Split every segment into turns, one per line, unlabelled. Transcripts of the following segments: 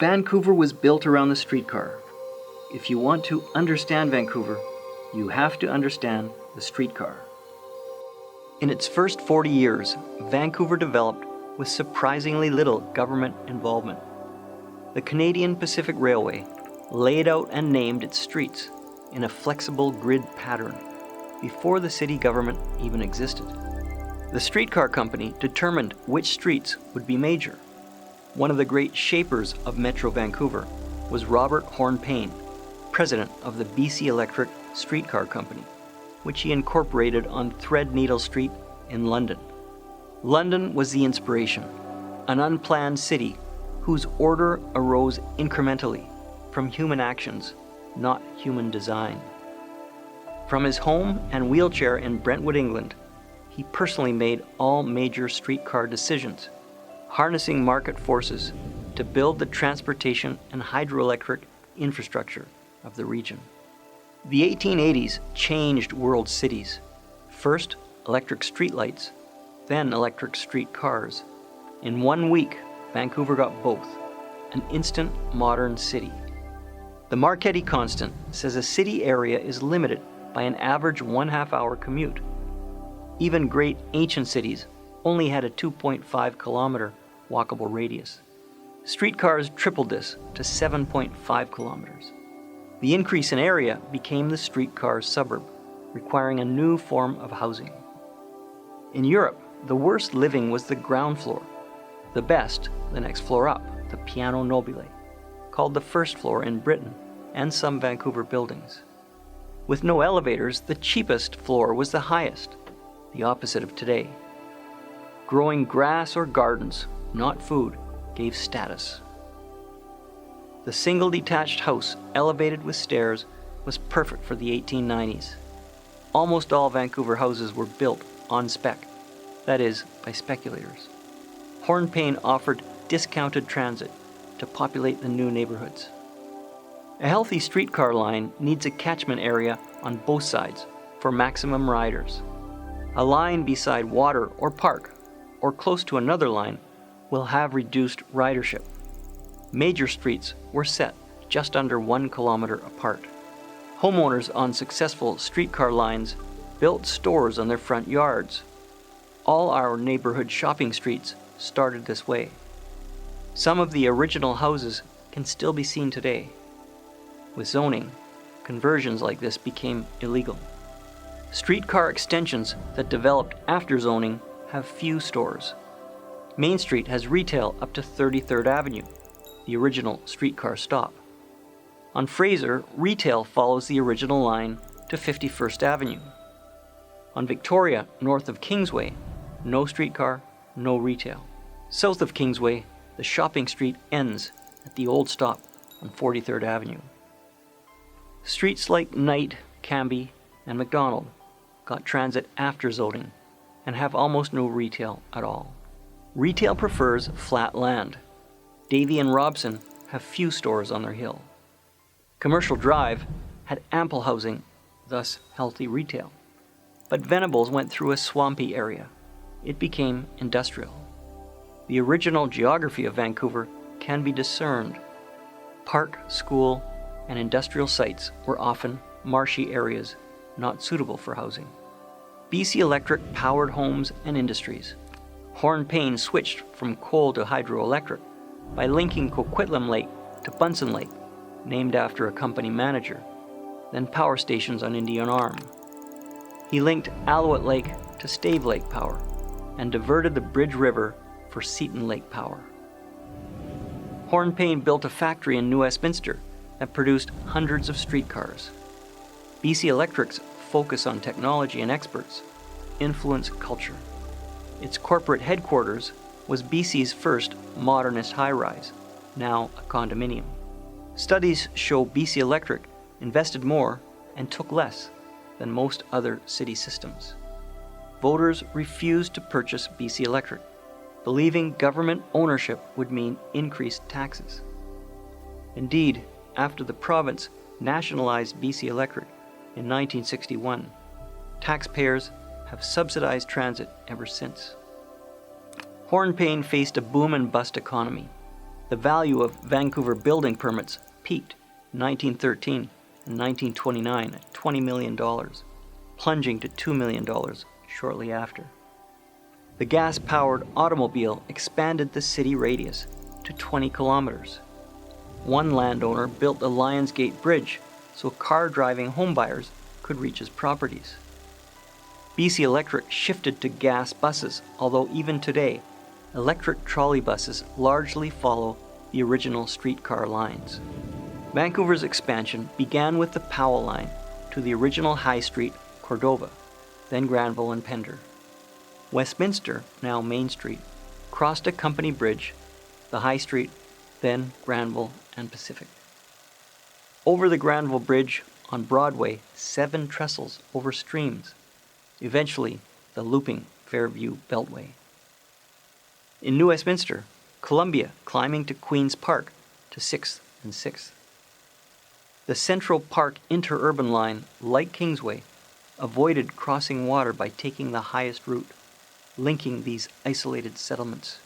Vancouver was built around the streetcar. If you want to understand Vancouver, you have to understand the streetcar. In its first 40 years, Vancouver developed with surprisingly little government involvement. The Canadian Pacific Railway laid out and named its streets in a flexible grid pattern before the city government even existed. The streetcar company determined which streets would be major. One of the great shapers of Metro Vancouver was Robert Horne-Payne, president of the BC Electric Streetcar Company, which he incorporated on Threadneedle Street in London. London was the inspiration, an unplanned city whose order arose incrementally from human actions, not human design. From his home and wheelchair in Brentwood, England, he personally made all major streetcar decisions, harnessing market forces to build the transportation and hydroelectric infrastructure of the region. The 1880s changed world cities. First, electric streetlights, then electric streetcars. In 1 week, Vancouver got both, an instant modern city. The Marchetti constant says a city area is limited by an average 1/2 hour commute. Even great ancient cities only had a 2.5 kilometer walkable radius. Streetcars tripled this to 7.5 kilometers. The increase in area became the streetcar suburb, requiring a new form of housing. In Europe, the worst living was the ground floor. The best, the next floor up, the piano nobile, called the first floor in Britain and some Vancouver buildings. With no elevators, the cheapest floor was the highest, the opposite of today. Growing grass or gardens, not food, gave status. The single detached house, elevated with stairs, was perfect for the 1890s. Almost all Vancouver houses were built on spec, that is, by speculators. Horne-Payne offered discounted transit to populate the new neighborhoods. A healthy streetcar line needs a catchment area on both sides for maximum riders. A line beside water or park, or close to another line, will have reduced ridership. Major streets were set just under 1 kilometer apart. Homeowners on successful streetcar lines built stores on their front yards. All our neighborhood shopping streets started this way. Some of the original houses can still be seen today. With zoning, conversions like this became illegal. Streetcar extensions that developed after zoning have few stores. Main Street has retail up to 33rd Avenue, the original streetcar stop. On Fraser, retail follows the original line to 51st Avenue. On Victoria, north of Kingsway, no streetcar, no retail. South of Kingsway, the shopping street ends at the old stop on 43rd Avenue. Streets like Knight, Cambie, and McDonald got transit after zoning and have almost no retail at all. Retail prefers flat land. Davie and Robson have few stores on their hill. Commercial Drive had ample housing, thus healthy retail. But Venables went through a swampy area. It became industrial. The original geography of Vancouver can be discerned. Park, school, and industrial sites were often marshy areas not suitable for housing. BC Electric powered homes and industries. Horne-Payne switched from coal to hydroelectric by linking Coquitlam Lake to Buntzen Lake, named after a company manager, then power stations on Indian Arm. He linked Alouette Lake to Stave Lake power and diverted the Bridge River for Seton Lake power. Horne-Payne built a factory in New Westminster that produced hundreds of streetcars. BC Electric's focus on technology and experts influenced culture. Its corporate headquarters was BC's first modernist high-rise, now a condominium. Studies show BC Electric invested more and took less than most other city systems. Voters refused to purchase BC Electric, believing government ownership would mean increased taxes. Indeed, after the province nationalized BC Electric in 1961, taxpayers have subsidized transit ever since. Horne-Payne faced a boom and bust economy. The value of Vancouver building permits peaked in 1913 and 1929 at $20 million, plunging to $2 million shortly after. The gas-powered automobile expanded the city radius to 20 kilometers. One landowner built the Lions Gate Bridge so car-driving homebuyers could reach his properties. BC Electric shifted to gas buses, although even today, electric trolley buses largely follow the original streetcar lines. Vancouver's expansion began with the Powell line to the original High Street, Cordova, then Granville and Pender. Westminster, now Main Street, crossed a company bridge, the High Street, then Granville and Pacific. Over the Granville Bridge on Broadway, 7 trestles over streams, eventually the looping Fairview Beltway. In New Westminster, Columbia climbing to Queen's Park to 6th and 6th. The Central Park interurban line, like Kingsway, avoided crossing water by taking the highest route, linking these isolated settlements,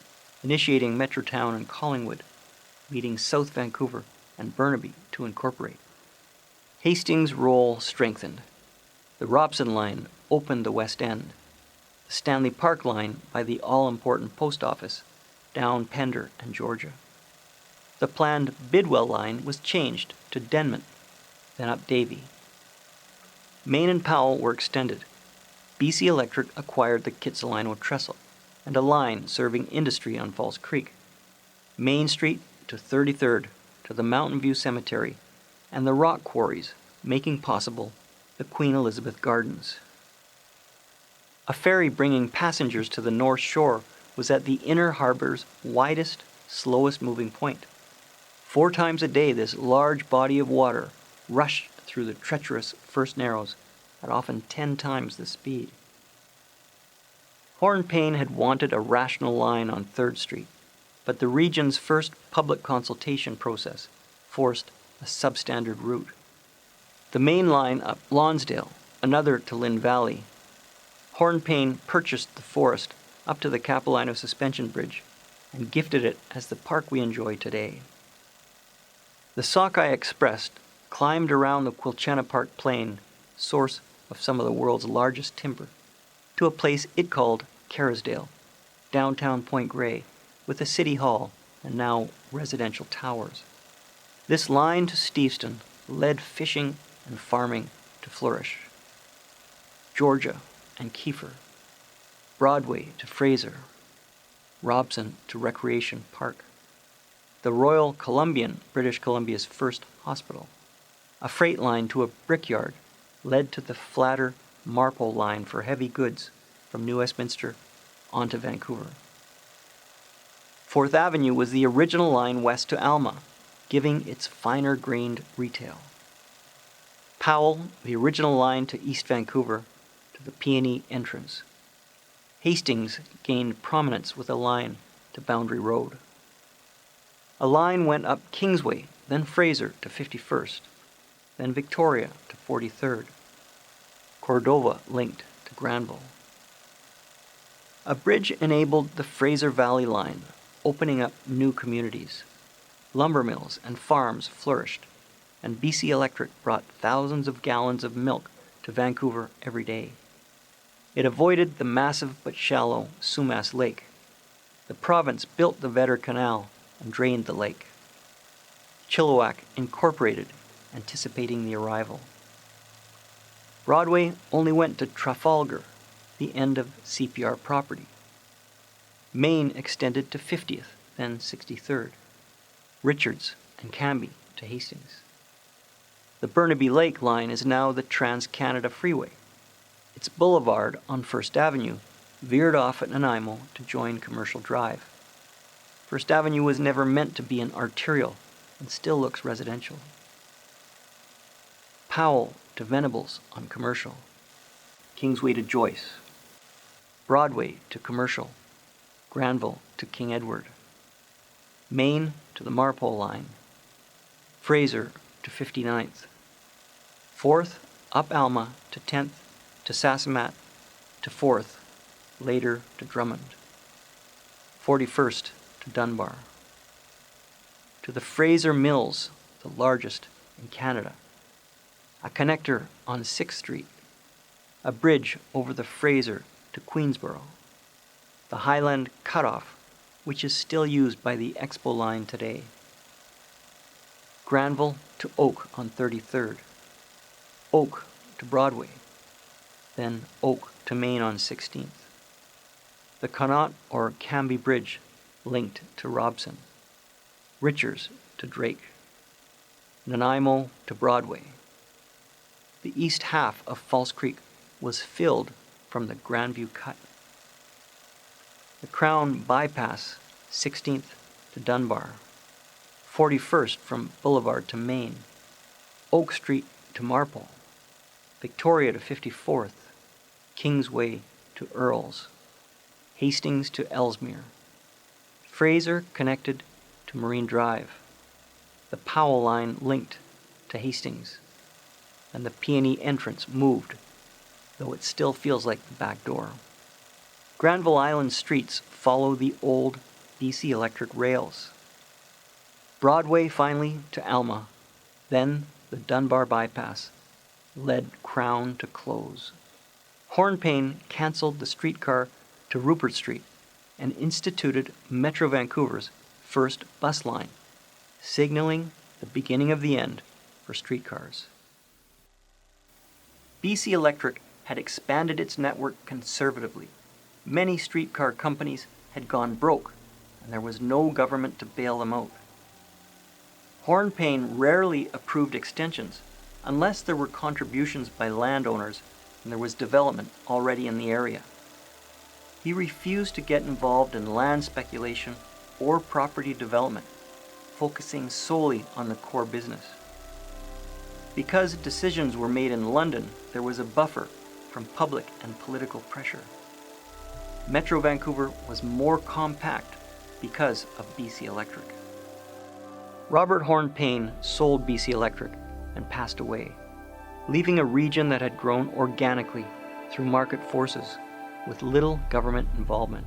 initiating Metrotown and Collingwood, leading South Vancouver and Burnaby to incorporate. Hastings' role strengthened. The Robson line opened the West End. The Stanley Park line by the all-important post office, down Pender and Georgia. The planned Bidwell line was changed to Denman, then up Davie. Main and Powell were extended. BC Electric acquired the Kitsilano Trestle and a line serving industry on Falls Creek. Main Street to 33rd to the Mountain View Cemetery and the rock quarries, making possible the Queen Elizabeth Gardens. A ferry bringing passengers to the North Shore was at the inner harbor's widest, slowest moving point. 4 times a day this large body of water rushed through the treacherous First Narrows at often 10 times the speed. Horne-Payne had wanted a rational line on 3rd Street, but the region's first public consultation process forced a substandard route. The main line up Lonsdale, another to Lynn Valley. Horne-Payne purchased the forest up to the Capilano Suspension Bridge and gifted it as the park we enjoy today. The Sockeye Express climbed around the Quilchena Park Plain, source of some of the world's largest timber, to a place it called Kerrisdale, downtown Point Grey, with a city hall and now residential towers. This line to Steveston led fishing and farming to flourish. Georgia and Kiefer, Broadway to Fraser, Robson to Recreation Park, the Royal Columbian, British Columbia's first hospital. A freight line to a brickyard led to the flatter Marpole line for heavy goods from New Westminster onto Vancouver. 4th Avenue was the original line west to Alma, giving its finer-grained retail. Powell, the original line to East Vancouver, to the Peony entrance. Hastings gained prominence with a line to Boundary Road. A line went up Kingsway, then Fraser to 51st, then Victoria to 43rd. Cordova linked to Granville. A bridge enabled the Fraser Valley line, opening up new communities. Lumber mills and farms flourished, and BC Electric brought thousands of gallons of milk to Vancouver every day. It avoided the massive but shallow Sumas Lake. The province built the Vedder Canal and drained the lake. Chilliwack incorporated, anticipating the arrival. Broadway only went to Trafalgar, the end of CPR property. Main extended to 50th, then 63rd. Richards and Cambie to Hastings. The Burnaby Lake line is now the Trans-Canada Freeway. Its boulevard on 1st Avenue veered off at Nanaimo to join Commercial Drive. 1st Avenue was never meant to be an arterial and still looks residential. Powell to Venables on Commercial. Kingsway to Joyce. Broadway to Commercial. Granville to King Edward. Main to the Marpole line. Fraser to 59th. 4th up Alma to 10th to Sasamat to 4th, later to Drummond. 41st to Dunbar. to the Fraser Mills, the largest in Canada, a connector on 6th Street, a bridge over the Fraser to Queensborough, the Highland Cutoff, which is still used by the Expo line today, Granville to Oak on 33rd, Oak to Broadway, then Oak to Main on 16th, the Connaught or Cambie Bridge linked to Robson, Richards to Drake, Nanaimo to Broadway. The east half of False Creek was filled from the Grandview Cut. The Crown Bypass, 16th to Dunbar, 41st from Boulevard to Main, Oak Street to Marpole, Victoria to 54th, Kingsway to Earls, Hastings to Ellesmere, Fraser connected to Marine Drive, the Powell line linked to Hastings, and the Peony entrance moved, though it still feels like the back door. Granville Island streets follow the old BC Electric rails. Broadway finally to Alma, then the Dunbar bypass led Crown to close. Horne-Payne cancelled the streetcar to Rupert Street and instituted Metro Vancouver's first bus line, signaling the beginning of the end for streetcars. BC Electric had expanded its network conservatively. Many streetcar companies had gone broke, and there was no government to bail them out. Horne-Payne rarely approved extensions unless there were contributions by landowners and there was development already in the area. He refused to get involved in land speculation or property development, focusing solely on the core business. Because decisions were made in London, there was a buffer from public and political pressure. Metro Vancouver was more compact because of BC Electric. Robert Horne-Payne sold BC Electric and passed away, leaving a region that had grown organically through market forces with little government involvement.